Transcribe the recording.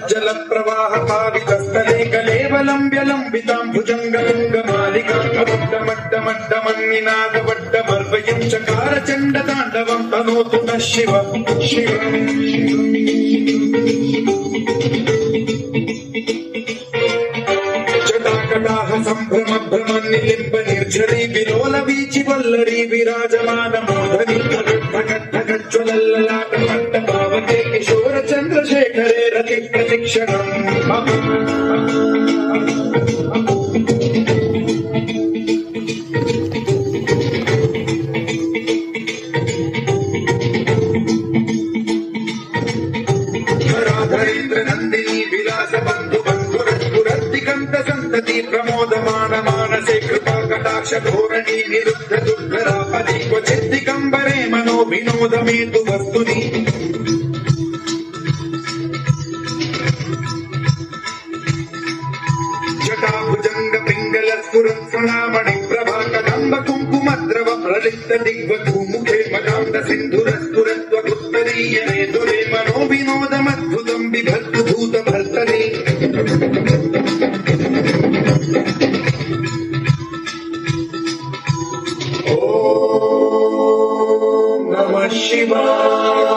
जल प्रवाह पावितस्थले कलेवलंब्यलंबिताम्बुजंगलिंगमालिकामड्डमड्डमड्डमन्निनादवड्डमर्वयं चकार चण्डताण्डवं तनोतु नः शिव शिव। जटाकटाह सम्भ्रम भ्रमन्निलिम्ब निर्झरी विलोल वीचि वल्लरी विराजमान मोदनी ज्वलल्ललाटमट्टभावते किशोर चन्द्रशेखरे रति प्रतिक्षणम्। धराधरेन्द्र नन्दिनी विलास बन्धु बन्धुरद्दिगन्त सन्तति प्रमोदमान मानसे कृपा कटाक्ष धोरणी निरुद्ध दुर्धरापदि क्वचित् दिगम्बरे मनो विनोदमेतु वस्तुनि। जटाभुजंग पिंगल सुरत्सुणामणि प्रभा कदम्ब कुंकुमद्रव प्रलिप्त दिग्वधू मुखे मदान्त सिन्धुरस्तुरत्वगुत्तरीय नेतुरे मनो विनोदमद्भुतं बिभर्तु भूत भर्तरे। ओम नमः शिवाय।